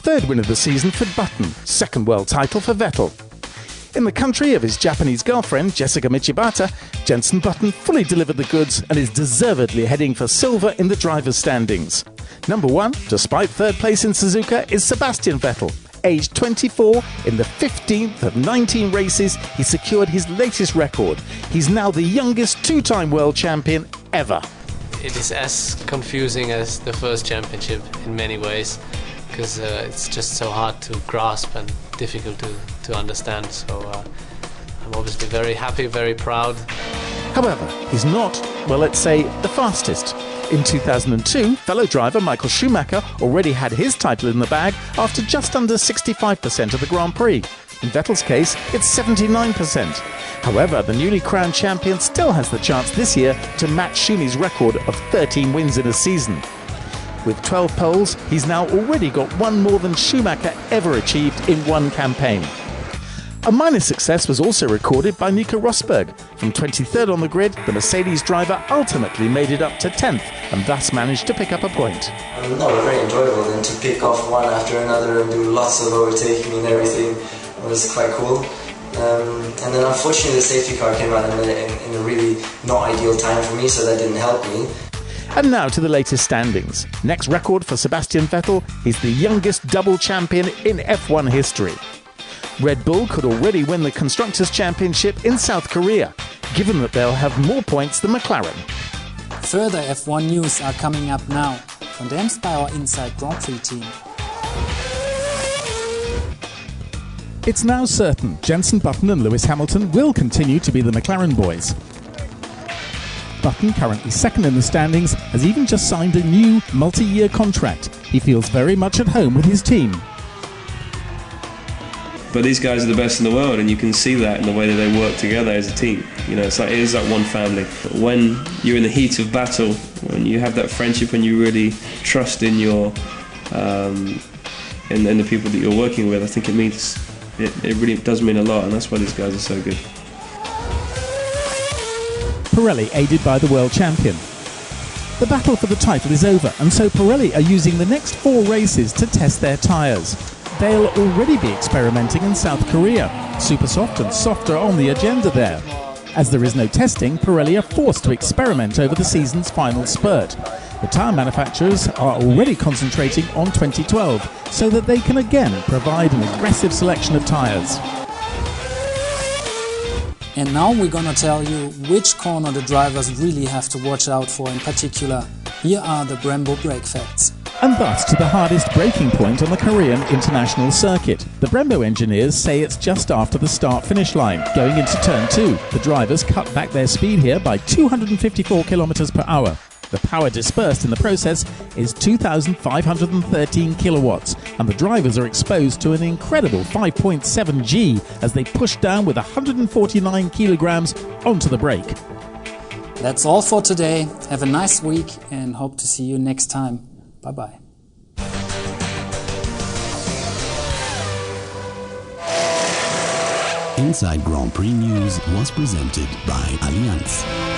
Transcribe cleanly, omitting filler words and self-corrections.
third win of the season for Button, second world title for Vettel. In the country of his Japanese girlfriend, Jessica Michibata, Jenson Button fully delivered the goods and is deservedly heading for silver in the drivers' standings. Number one, despite third place in Suzuka, is Sebastian Vettel. Aged 24, in the 15th of 19 races, he secured his latest record. He's now the youngest two-time world champion ever. It is as confusing as the first championship in many ways, because it's just so hard to grasp and difficult to understand. So I'm obviously very happy, very proud. However, he's not, well, let's say, the fastest. In 2002, fellow driver Michael Schumacher already had his title in the bag after just under 65% of the Grand Prix. In Vettel's case, it's 79%. However, the newly crowned champion still has the chance this year to match Schumi's record of 13 wins in a season. With 12 poles, he's now already got one more than Schumacher ever achieved in one campaign. A minor success was also recorded by Nico Rosberg. From 23rd on the grid, the Mercedes driver ultimately made it up to 10th and thus managed to pick up a point. No, very enjoyable, and to pick off one after another and do lots of overtaking and everything was quite cool. And then unfortunately the safety car came out in a really not ideal time for me, so that didn't help me. And now to the latest standings. Next record for Sebastian Vettel, he's the youngest double champion in F1 history. Red Bull could already win the Constructors' Championship in South Korea, given that they'll have more points than McLaren. Further F1 news are coming up now, condensed by our Inside Grand Prix team. It's now certain Jenson Button and Lewis Hamilton will continue to be the McLaren boys. Button, currently second in the standings, has even just signed a new multi-year contract. He feels very much at home with his team. But these guys are the best in the world, and you can see that in the way that they work together as a team. You know, it is like one family. But when you're in the heat of battle, when you have that friendship and you really trust in your in the people that you're working with, I think it really does mean a lot, and that's why these guys are so good. Pirelli aided by the world champion. The battle for the title is over, and so Pirelli are using the next 4 races to test their tyres. They'll already be experimenting in South Korea. Super soft and softer on the agenda there. As there is no testing, Pirelli are forced to experiment over the season's final spurt. The tyre manufacturers are already concentrating on 2012, so that they can again provide an aggressive selection of tyres. And now we're gonna tell you which corner the drivers really have to watch out for in particular. Here are the Brembo brake facts. And thus to the hardest braking point on the Korean international circuit. The Brembo engineers say it's just after the start-finish line. Going into turn 2, the drivers cut back their speed here by 254 kilometers per hour. The power dispersed in the process is 2,513 kilowatts, and the drivers are exposed to an incredible 5.7 G as they push down with 149 kilograms onto the brake. That's all for today. Have a nice week and hope to see you next time. Bye-bye. Inside Grand Prix News was presented by Allianz.